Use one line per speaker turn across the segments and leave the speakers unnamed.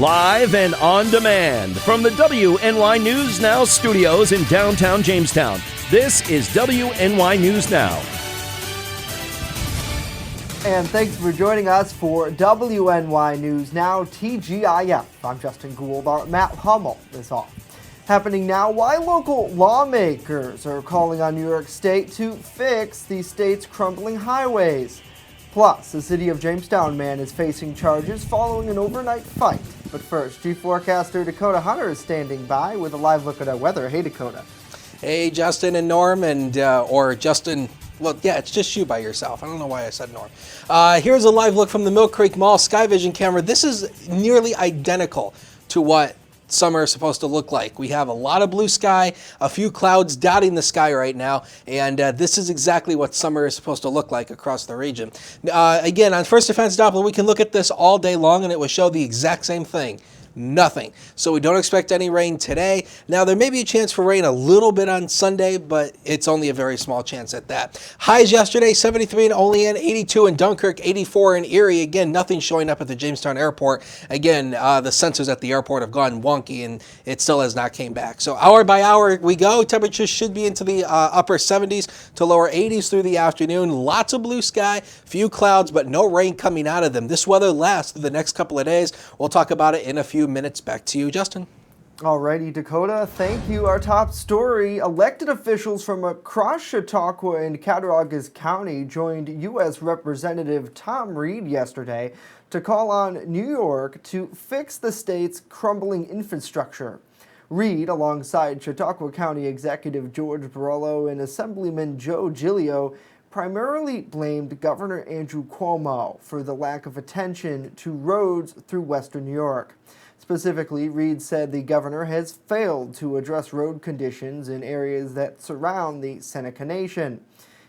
Live and on demand from the WNY News Now studios in downtown Jamestown. This is WNY News Now.
And thanks for joining us for WNY News Now TGIF. I'm Justin Gould. Our Matt Hummel is off. Happening now, why local lawmakers are calling on New York State to fix the state's crumbling highways. Plus, the city of Jamestown man is facing charges following an overnight fight. But first, Chief Forecaster Dakota Hunter is standing by with a live look at our weather. Hey, Dakota.
Hey, Justin and Norm, or Justin. Well, yeah, it's just you by yourself. I don't know why I said Norm. Here's a live look from the Mill Creek Mall Sky Vision camera. This is nearly identical to what summer is supposed to look like. We have a lot of blue sky, a few clouds dotting the sky right now, and this is exactly what summer is supposed to look like across the region. Again, on First Defense Doppler, we can look at this all day long and it will show the exact same thing. Nothing. So we don't expect any rain today. Now, there may be a chance for rain a little bit on Sunday, but it's only a very small chance at that. Highs yesterday, 73 in Olean, 82 in Dunkirk, 84 in Erie. Again, nothing showing up at the Jamestown airport. Again, the sensors at the airport have gone wonky, and it still has not came back. So hour by hour we go. Temperatures should be into the upper 70s to lower 80s through the afternoon. Lots of blue sky, few clouds, but no rain coming out of them. This weather lasts through the next couple of days. We'll talk about it in a few minutes. Back to you, Justin.
Alrighty, Dakota, thank you. Our top story, elected officials from across Chautauqua and Cattaraugus County joined U.S. Representative Tom Reed yesterday to call on New York to fix the state's crumbling infrastructure. Reed, alongside Chautauqua County Executive George Borrello and Assemblyman Joe Giglio, primarily blamed Governor Andrew Cuomo for the lack of attention to roads through western New York. Specifically, Reed said the governor has failed to address road conditions in areas that surround the Seneca Nation.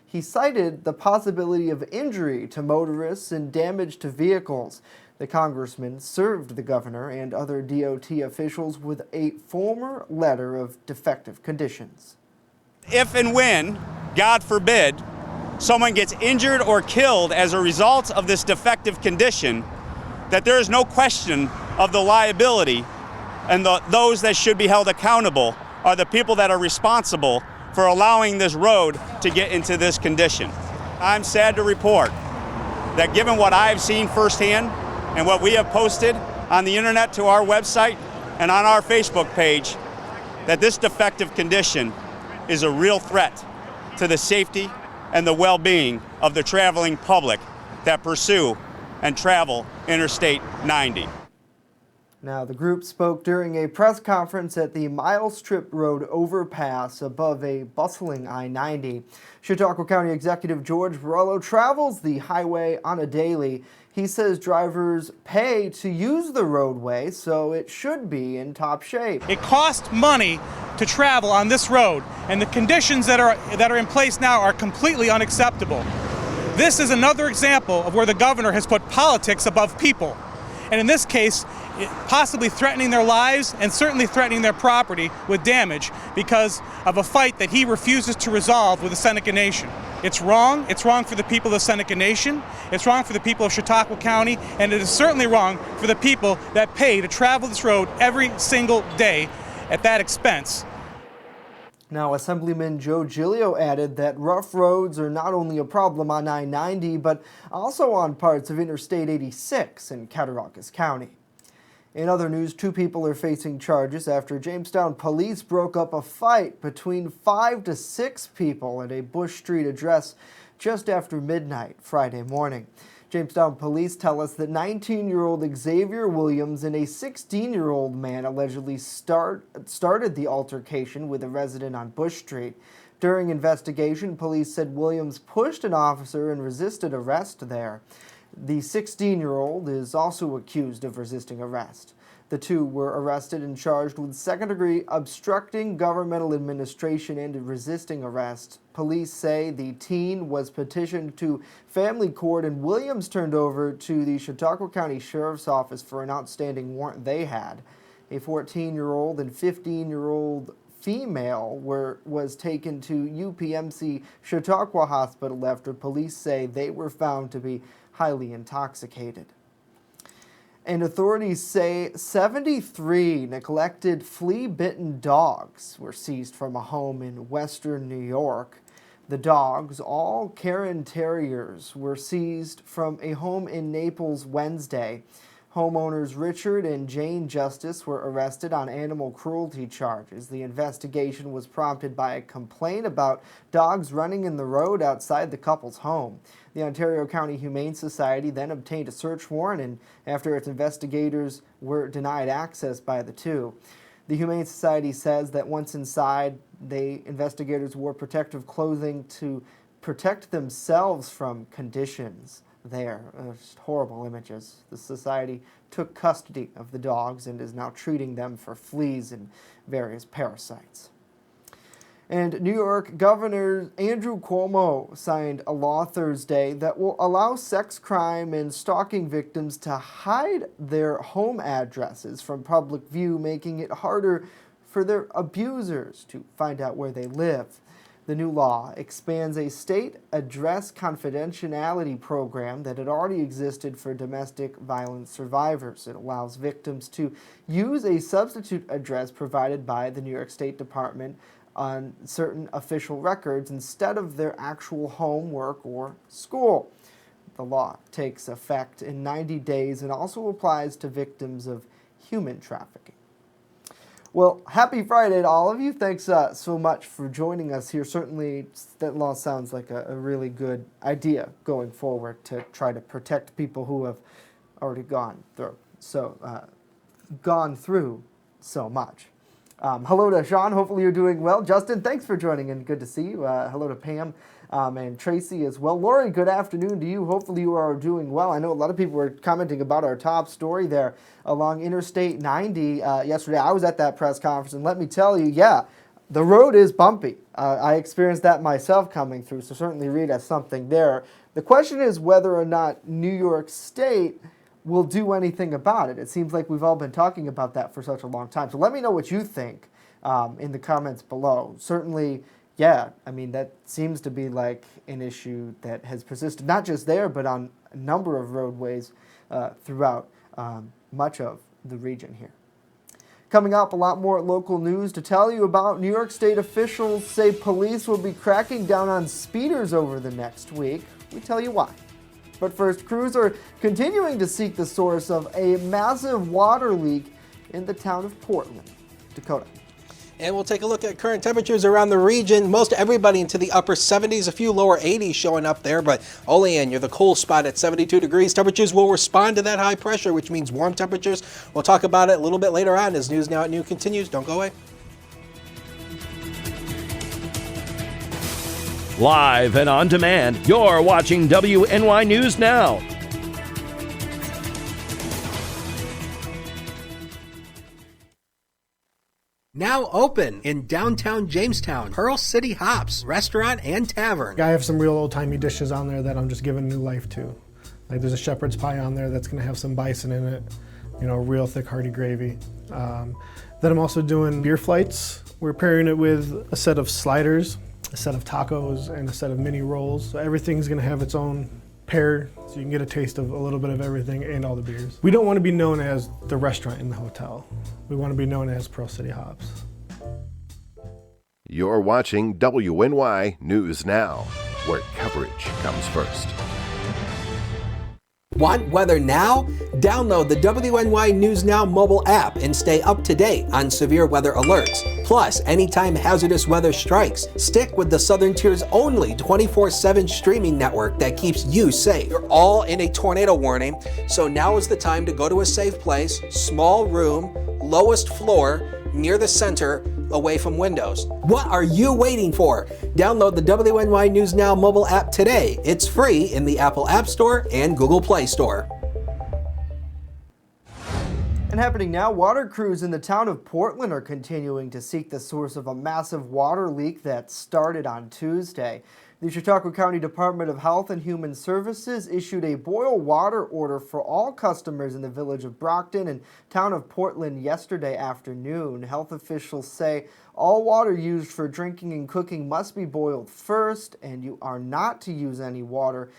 He cited the possibility of injury to motorists and damage to vehicles. The congressman served the governor and other DOT officials with a formal letter of defective conditions.
If and when, God forbid, someone gets injured or killed as a result of this defective condition, that there is no question of the liability, and those that should be held accountable are the people that are responsible for allowing this road to get into this condition. I'm sad to report that given what I've seen firsthand and what we have posted on the internet to our website and on our Facebook page, that this defective condition is a real threat to the safety and the well-being of the traveling public that pursue and travel Interstate 90.
Now, the group spoke during a press conference at the Mile Strip Road overpass above a bustling I-90. Chautauqua County Executive George Borrello travels the highway on a daily. He says drivers pay to use the roadway, so it should be in top shape.
It costs money to travel on this road, and the conditions that are in place now are completely unacceptable. This is another example of where the governor has put politics above people, and in this case, possibly threatening their lives and certainly threatening their property with damage because of a fight that he refuses to resolve with the Seneca Nation. It's wrong. It's wrong for the people of the Seneca Nation. It's wrong for the people of Chautauqua County, and it is certainly wrong for the people that pay to travel this road every single day at that expense.
Now, Assemblyman Joe Giglio added that rough roads are not only a problem on I-90, but also on parts of Interstate 86 in Cattaraugus County. In other news, 2 people are facing charges after Jamestown police broke up a fight between 5 to 6 people at a Bush Street address just after midnight Friday morning. Jamestown police tell us that 19-year-old Xavier Williams and a 16-year-old man allegedly started the altercation with a resident on Bush Street. During investigation, police said Williams pushed an officer and resisted arrest there. The 16-year-old is also accused of resisting arrest. The two were arrested and charged with second-degree obstructing governmental administration and resisting arrest. Police say the teen was petitioned to family court and Williams turned over to the Chautauqua County Sheriff's Office for an outstanding warrant they had. A 14-year-old and 15-year-old female was taken to UPMC Chautauqua Hospital after police say they were found to be highly intoxicated. And authorities say 73 neglected flea-bitten dogs were seized from a home in western New York. The dogs, all Cairn Terriers, were seized from a home in Naples Wednesday. Homeowners Richard and Jane Justice were arrested on animal cruelty charges. The investigation was prompted by a complaint about dogs running in the road outside the couple's home. The Ontario County Humane Society then obtained a search warrant and after its investigators were denied access by the two. The Humane Society says that once inside, investigators wore protective clothing to protect themselves from conditions there. Just horrible images. The society took custody of the dogs and is now treating them for fleas and various parasites. And New York Governor Andrew Cuomo signed a law Thursday that will allow sex crime and stalking victims to hide their home addresses from public view, making it harder for their abusers to find out where they live. The new law expands a state address confidentiality program that had already existed for domestic violence survivors. It allows victims to use a substitute address provided by the New York State Department on certain official records instead of their actual home, work, or school. The law takes effect in 90 days and also applies to victims of human trafficking. Well, happy Friday to all of you. Thanks so much for joining us here. Certainly, that law sounds like a really good idea going forward to try to protect people who have already gone through so much. Hello to Sean. Hopefully you're doing well. Justin, thanks for joining in. Good to see you. Hello to Pam and Tracy as well. Lori, good afternoon to you. Hopefully you are doing well. I know a lot of people were commenting about our top story there along Interstate 90 yesterday. I was at that press conference, and let me tell you, yeah, the road is bumpy. I experienced that myself coming through, so certainly read as something there. The question is whether or not New York State will do anything about it. It seems like we've all been talking about that for such a long time. So let me know what you think in the comments below. Certainly, yeah, I mean, that seems to be like an issue that has persisted, not just there, but on a number of roadways throughout much of the region here. Coming up, a lot more local news to tell you about. New York State officials say police will be cracking down on speeders over the next week. We tell you why. But first, crews are continuing to seek the source of a massive water leak in the town of Portland. Dakota.
And we'll take a look at current temperatures around the region. Most everybody into the upper 70s, a few lower 80s showing up there, but Olean, you're the cool spot at 72 degrees. Temperatures will respond to that high pressure, which means warm temperatures. We'll talk about it a little bit later on as News Now at Noon continues. Don't go away.
Live and on demand, you're watching WNY News Now.
Now open in downtown Jamestown, Pearl City Hops, restaurant and tavern.
I have some real old-timey dishes on there that I'm just giving new life to. Like there's a shepherd's pie on there that's gonna have some bison in it, you know, real thick hearty gravy. Then I'm also doing beer flights. We're pairing it with a set of sliders, a set of tacos, and a set of mini rolls. So everything's gonna have its own pair, so you can get a taste of a little bit of everything and all the beers. We don't want to be known as the restaurant in the hotel. We want to be known as Pearl City Hops.
You're watching WNY News Now, where coverage comes first.
Want weather now? Download the WNY News Now mobile app and stay up to date on severe weather alerts. Plus, anytime hazardous weather strikes, stick with the Southern Tier's only 24/7 streaming network that keeps you safe. You're all in a tornado warning, so now is the time to go to a safe place, small room, lowest floor, near the center, away from windows. What are you waiting for? Download the WNY News Now mobile app today. It's free in the Apple App Store and Google Play Store.
And happening now, water crews in the town of Portland are continuing to seek the source of a massive water leak that started on Tuesday. The Chautauqua County Department of Health and Human Services issued a boil water order for all customers in the village of Brockton and town of Portland yesterday afternoon. Health officials say all water used for drinking and cooking must be boiled first, and you are not to use any water,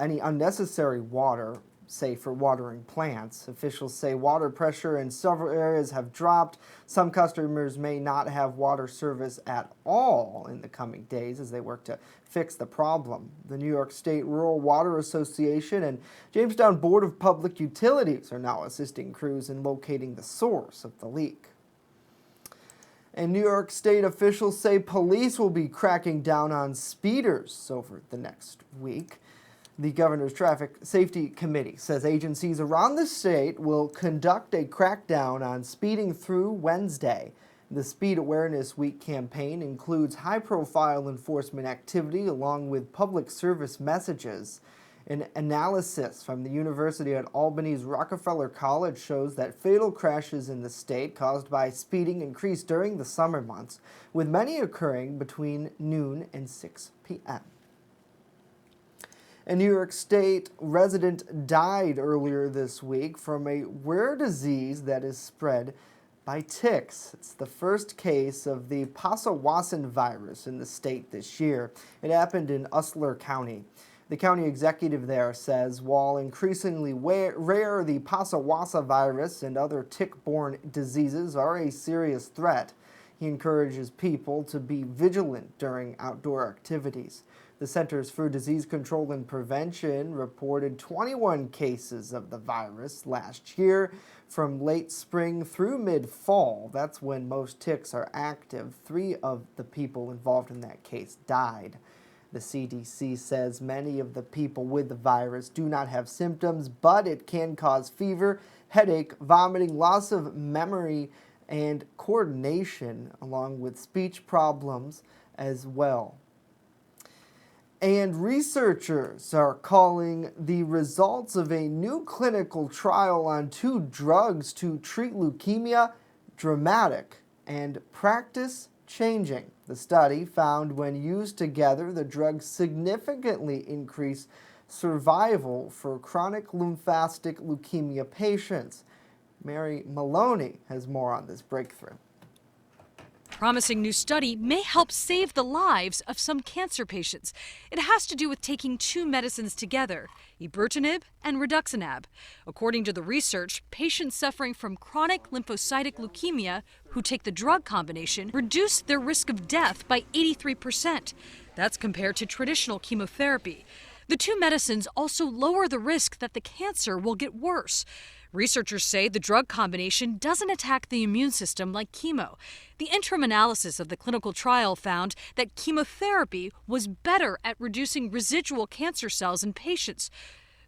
any unnecessary water safe for watering plants. Officials say water pressure in several areas have dropped. Some customers may not have water service at all in the coming days as they work to fix the problem. The New York State Rural Water Association and Jamestown Board of Public Utilities are now assisting crews in locating the source of the leak. And New York State officials say police will be cracking down on speeders over the next week. The governor's Traffic Safety Committee says agencies around the state will conduct a crackdown on speeding through Wednesday. The Speed Awareness Week campaign includes high-profile enforcement activity along with public service messages. An analysis from the University at Albany's Rockefeller College shows that fatal crashes in the state caused by speeding increased during the summer months, with many occurring between noon and 6 p.m. A New York State resident died earlier this week from a rare disease that is spread by ticks. It's the first case of the Passawassan virus in the state this year. It happened in Usler County. The county executive there says while increasingly rare, the Passawassan virus and other tick-borne diseases are a serious threat. He encourages people to be vigilant during outdoor activities. The Centers for Disease Control and Prevention reported 21 cases of the virus last year from late spring through mid-fall. That's when most ticks are active. 3 of the people involved in that case died. The CDC says many of the people with the virus do not have symptoms, but it can cause fever, headache, vomiting, loss of memory, and coordination, along with speech problems as well. And researchers are calling the results of a new clinical trial on 2 drugs to treat leukemia dramatic and practice-changing. The study found when used together, the drugs significantly increase survival for chronic lymphocytic leukemia patients. Mary Maloney has more on this breakthrough.
Promising new study may help save the lives of some cancer patients. It has to do with taking 2 medicines together, ibrutinib and rituximab. According to the research, patients suffering from chronic lymphocytic leukemia who take the drug combination reduce their risk of death by 83%. That's compared to traditional chemotherapy. The 2 medicines also lower the risk that the cancer will get worse. Researchers say the drug combination doesn't attack the immune system like chemo. The interim analysis of the clinical trial found that chemotherapy was better at reducing residual cancer cells in patients,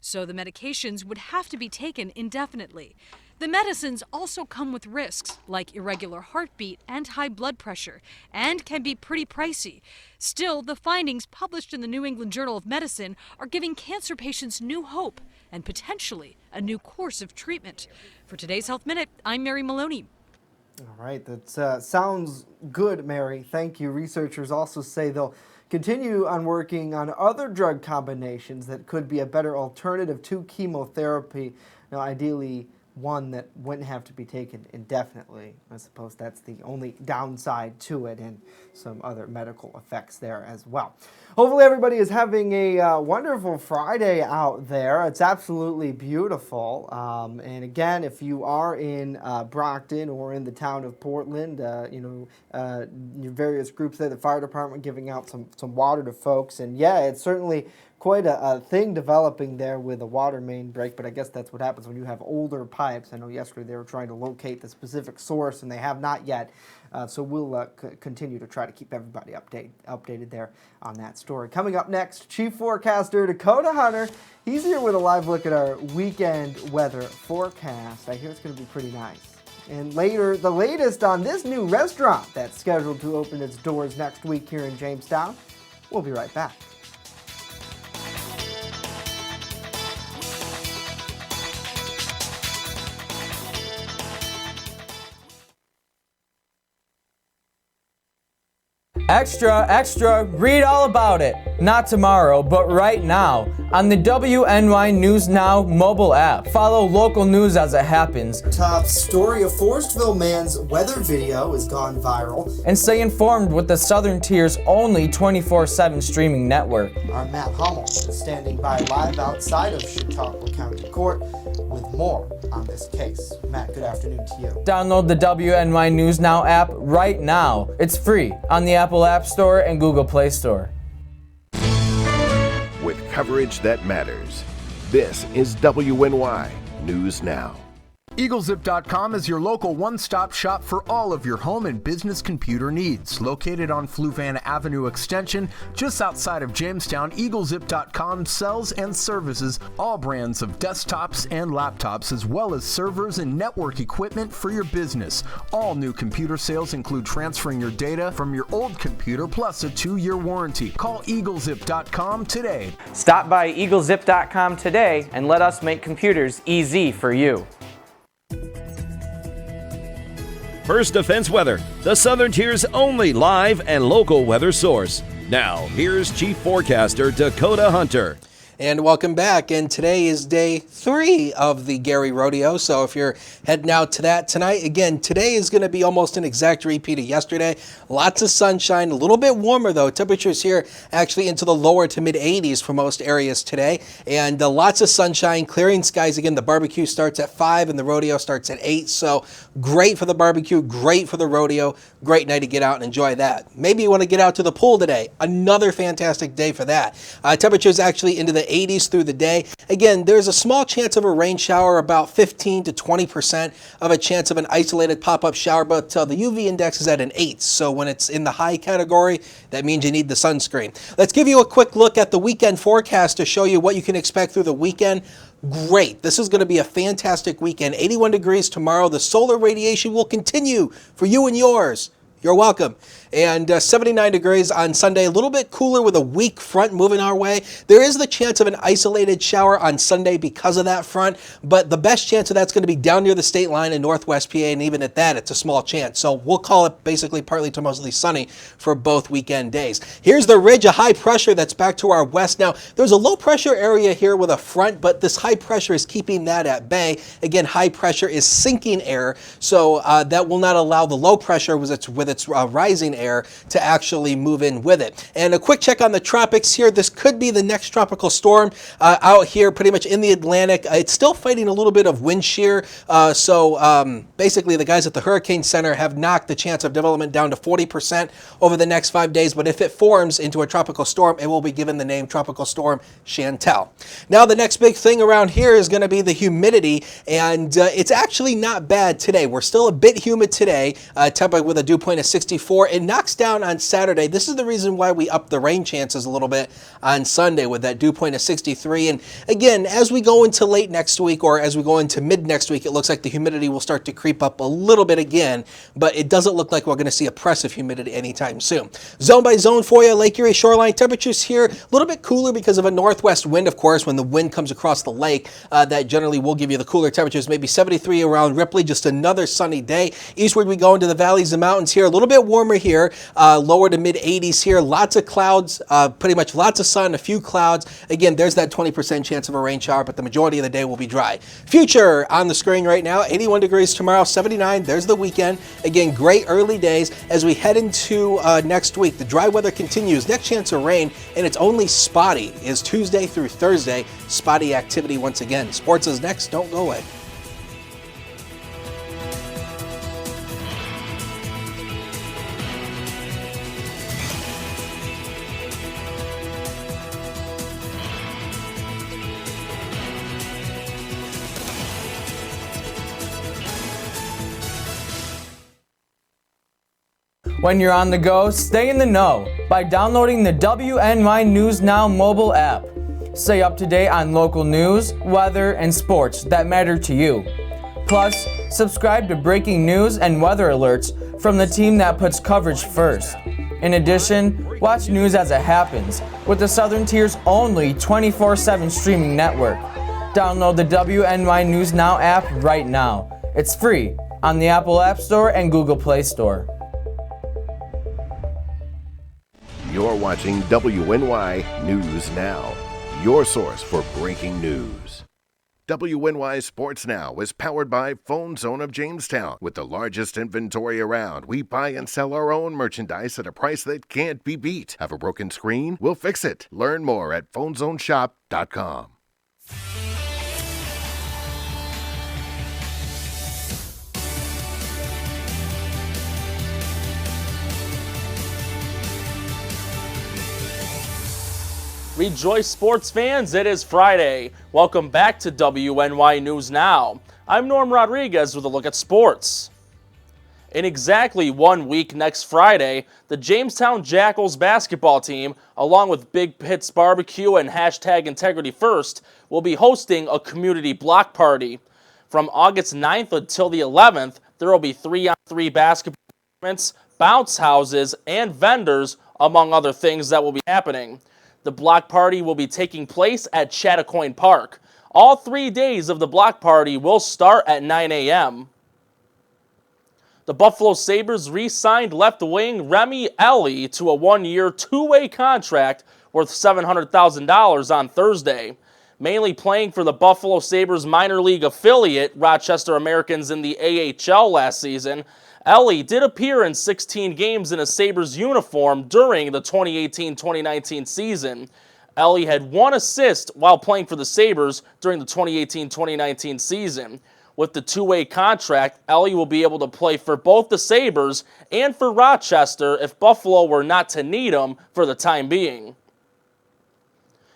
so the medications would have to be taken indefinitely. The medicines also come with risks like irregular heartbeat and high blood pressure, and can be pretty pricey. Still, the findings published in the New England Journal of Medicine are giving cancer patients new hope and potentially a new course of treatment. For today's Health Minute, I'm Mary Maloney.
All right, that sounds good, Mary. Thank you. Researchers also say they'll continue on working on other drug combinations that could be a better alternative to chemotherapy. Now, ideally, one that wouldn't have to be taken indefinitely. I suppose that's the only downside to it, and some other medical effects there as well. Hopefully everybody is having a wonderful Friday out there. It's absolutely beautiful. And again, if you are in Brockton or in the town of Portland, your various groups there, the fire department giving out some water to folks. And yeah, it's certainly quite a thing developing there with a water main break, but I guess that's what happens when you have older pipes. I know yesterday they were trying to locate the specific source, and they have not yet. So we'll continue to try to keep everybody updated there on that story. Coming up next, Chief Forecaster Dakota Hunter. He's here with a live look at our weekend weather forecast. I hear it's going to be pretty nice. And later, the latest on this new restaurant that's scheduled to open its doors next week here in Jamestown. We'll be right back.
Extra, extra, read all about it. Not tomorrow, but right now on the WNY News Now mobile app. Follow local news as it happens.
Top story: a Forestville man's weather video has gone viral.
And stay informed with the Southern Tier's only 24/7 streaming network.
Our Matt Hummel is standing by live outside of Chautauqua County Court with more on this case. Matt, good afternoon to you.
Download the WNY News Now app right now. It's free on the Apple App Store and Google Play Store.
With coverage that matters, this is WNY News Now.
EagleZip.com is your local one-stop shop for all of your home and business computer needs. Located on Fluvan Avenue Extension, just outside of Jamestown, EagleZip.com sells and services all brands of desktops and laptops, as well as servers and network equipment for your business. All new computer sales include transferring your data from your old computer plus a 2-year warranty. Call EagleZip.com today.
Stop by EagleZip.com today and let us make computers easy for you.
First Defense Weather, the Southern Tier's only live and local weather source. Now, here's Chief Forecaster Dakota Hunter.
And welcome back. And today is day 3 of the Gary Rodeo. So if you're heading out to that tonight, again, today is going to be almost an exact repeat of yesterday. Lots of sunshine, a little bit warmer though. Temperatures here actually into the lower to mid 80s for most areas today. And lots of sunshine, clearing skies. Again, the barbecue starts at 5 and the rodeo starts at 8. So great for the barbecue, great for the rodeo. Great night to get out and enjoy that. Maybe you want to get out to the pool today. Another fantastic day for that. Temperatures actually into the 80s through the day. Again, there's a small chance of a rain shower, about 15 to 20% of a chance of an isolated pop-up shower, but the UV index is at an 8. So when it's in the high category, that means you need the sunscreen. Let's give you a quick look at the weekend forecast to show you what you can expect through the weekend. Great. This is going to be a fantastic weekend. 81 degrees tomorrow. The solar radiation will continue for you and yours. You're welcome. And 79 degrees on Sunday, a little bit cooler with a weak front moving our way. There is the chance of an isolated shower on Sunday because of that front, but the best chance of that's going to be down near the state line in Northwest PA, and even at that, it's a small chance. So we'll call it basically partly to mostly sunny for both weekend days. Here's the ridge, a high pressure that's back to our west. Now, there's a low pressure area here with a front, but this high pressure is keeping that at bay. Again, high pressure is sinking air, so that will not allow the low pressure with its rising air to actually move in with it. And a quick check on the tropics here. This could be the next tropical storm out here pretty much in the Atlantic. It's still fighting a little bit of wind shear. So basically the guys at the Hurricane Center have knocked the chance of development down to 40% over the next 5 days. But if it forms into a tropical storm, it will be given the name Tropical Storm Chantal. Now the next big thing around here is going to be the humidity. And it's actually not bad today. We're still a bit humid today, temperature with a dew point of 64. It knocks down on Saturday. This is the reason why we upped the rain chances a little bit on Sunday with that dew point of 63. And again, as we go into late next week or as we go into mid next week, it looks like the humidity will start to creep up a little bit again, but it doesn't look like we're going to see oppressive humidity anytime soon. Zone by zone for you, Lake Erie shoreline temperatures here, a little bit cooler because of a northwest wind, of course. When the wind comes across the lake, that generally will give you the cooler temperatures, maybe 73 around Ripley, just another sunny day. Eastward we go into the valleys and mountains here, a little bit warmer here. Lower to mid 80s here, lots of clouds, pretty much lots of sun, a few clouds. Again, there's that 20% chance of a rain shower, but the majority of the day will be dry. Future on the screen right now, 81 degrees tomorrow, 79. There's the weekend. Again, great early days as we head into next week. The dry weather continues. Next chance of rain, and it's only spotty, is Tuesday through Thursday. Spotty activity once again. Sports is next. Don't go away.
When you're on the go, stay in the know by downloading the WNY News Now mobile app. Stay up to date on local news, weather, and sports that matter to you. Plus, subscribe to breaking news and weather alerts from the team that puts coverage first. In addition, watch news as it happens with the Southern Tier's only 24/7 streaming network. Download the WNY News Now app right now. It's free on the Apple App Store and Google Play Store.
You're watching WNY News Now, your source for breaking news. WNY Sports Now is powered by Phone Zone of Jamestown. With the largest inventory around, we buy and sell our own merchandise at a price that can't be beat. Have a broken screen? We'll fix it. Learn more at phonezoneshop.com.
Rejoice, sports fans, it is Friday. Welcome back to WNY News Now. I'm Norm Rodriguez with a look at sports. In exactly 1 week next Friday, the Jamestown Jackals basketball team, along with Big Pitts Barbecue and #IntegrityFirst, will be hosting a community block party. From August 9th until the 11th, there will be 3-on-3 basketball tournaments, bounce houses, and vendors, among other things that will be happening. The block party will be taking place at Chattacoin Park. All 3 days of the block party will start at 9 a.m. The Buffalo Sabres re-signed left wing Remy Ellie to a 1-year, 2-way contract worth $700,000 on Thursday. Mainly playing for the Buffalo Sabres minor league affiliate, Rochester Americans, in the AHL last season, Ellie did appear in 16 games in a Sabres uniform during the 2018-2019 season. Ellie had 1 assist while playing for the Sabres during the 2018-2019 season. With the 2-way contract, Ellie will be able to play for both the Sabres and for Rochester if Buffalo were not to need him for the time being.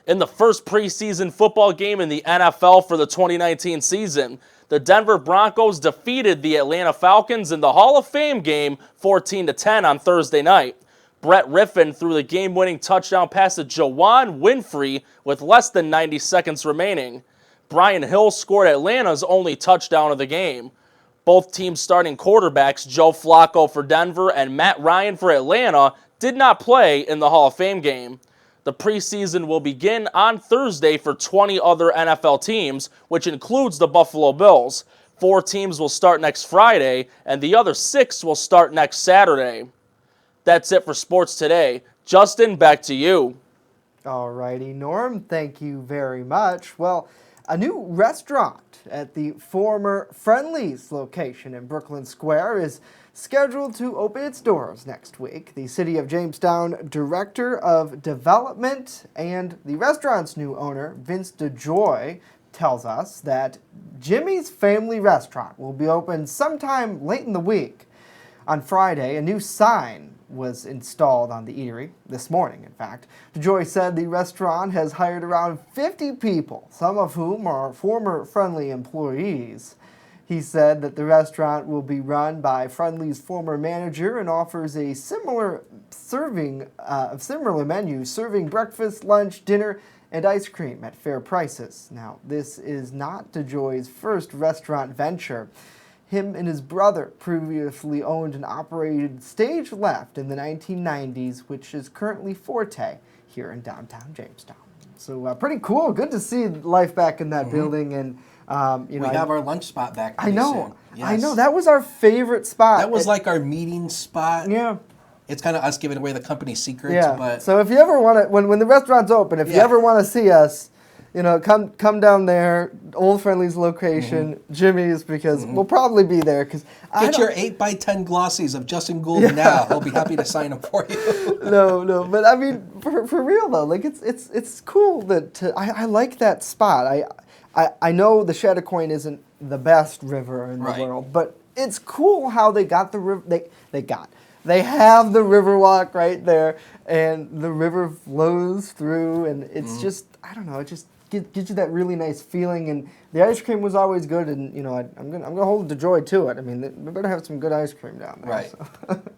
In the first preseason football game in the NFL for the 2019 season, the Denver Broncos defeated the Atlanta Falcons in the Hall of Fame game 14-10 on Thursday night. Brett Riffin threw the game-winning touchdown pass to Juwan Winfrey with less than 90 seconds remaining. Brian Hill scored Atlanta's only touchdown of the game. Both teams' starting quarterbacks, Joe Flacco for Denver and Matt Ryan for Atlanta, did not play in the Hall of Fame game. The preseason will begin on Thursday for 20 other NFL teams, which includes the Buffalo Bills. 4 teams will start next Friday, and the other 6 will start next Saturday. That's it for sports today. Justin, back to you.
Alrighty, Norm, thank you very much. Well, a new restaurant at the former Friendly's location in Brooklyn Square is scheduled to open its doors next week. The City of Jamestown Director of Development and the restaurant's new owner, Vince DeJoy, tells us that Jimmy's Family Restaurant will be open sometime late in the week. On Friday, a new sign was installed on the eatery, this morning in fact. DeJoy said the restaurant has hired around 50 people, some of whom are former Friendly employees. He said that the restaurant will be run by Friendly's former manager and offers a similar menu, serving breakfast, lunch, dinner, and ice cream at fair prices. Now, this is not DeJoy's first restaurant venture. Him and his brother previously owned and operated Stage Left in the 1990s, which is currently Forte here in downtown Jamestown. So pretty cool. Good to see life back in that building. And we
have our lunch spot back.
I know.
Soon. Yes.
I know. That was our favorite spot.
That was like our meeting spot.
Yeah.
It's kind of us giving away the company secrets.
Yeah.
But
so if you ever want to, when the restaurant's open, if you ever want to see us, come down there, Old Friendly's location, Jimmy's, because we'll probably be there.
Get your 8x10 glossies of Justin Gould now. He'll be happy to sign them for you.
No, but I mean, for real though, like it's cool that I like that spot. I know the Chattacoin isn't the best river in the world, but it's cool how they got the river. They have the Riverwalk right there, and the river flows through, and it's just, I don't know, it just gives you that really nice feeling. And the ice cream was always good, and I'm gonna hold DeJoy to it. I mean, we better have some good ice cream down there,
right?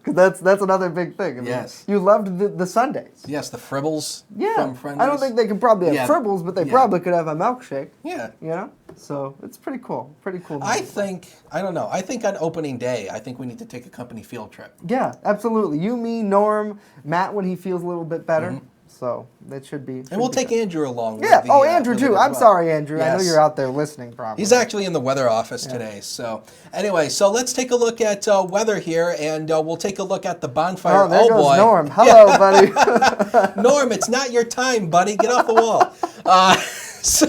Because that's another big thing. I mean,
yes,
you loved the sundaes.
Yes, the fribbles.
Yeah,
from Friendly's.
I don't think they can probably have fribbles, but they probably could have a milkshake.
Yeah,
so it's pretty cool. Pretty cool.
I think on opening day, I think we need to take a company field trip.
Yeah, absolutely. You, me, Norm, Matt when he feels a little bit better. so that should be.
And we'll take Andrew along.
Yeah.
With the,
Andrew too. I'm sorry, Andrew.
Yes.
I know you're out there listening. Probably.
He's actually in the weather office today. So anyway, so let's take a look at weather here, and we'll take a look at the bonfire.
Oh, there goes
boy.
Norm. Hello, buddy.
Norm, it's not your time, buddy. Get off the wall. So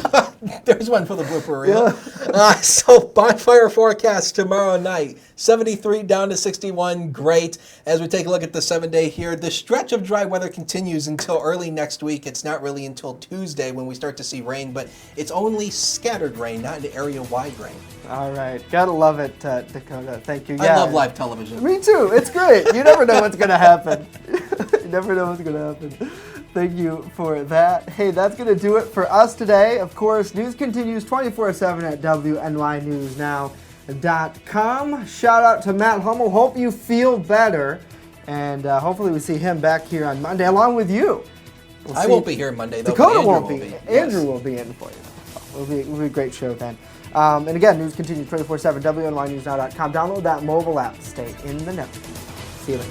there's one for the blooper reel.
Yeah.
So bonfire forecast tomorrow night, 73 down to 61. Great. As we take a look at the 7-day here, the stretch of dry weather continues until early next week. It's not really until Tuesday when we start to see rain, but it's only scattered rain, not an area-wide rain.
All right. Gotta love it, Dakota. Thank you.
I love live television.
Me too. It's great. You never know what's going to happen. You never know what's going to happen. Thank you for that. Hey, that's going to do it for us today. Of course, news continues 24/7 at WNYNewsNow.com. Shout out to Matt Hummel. Hope you feel better. And hopefully we see him back here on Monday along with you.
I won't be here Monday, though.
Dakota
Andrew
won't be.
Yes.
Andrew will be in for you. It'll be a great show then. And again, news continues 24/7, WNYNewsNow.com. Download that mobile app to stay in the know. See you later.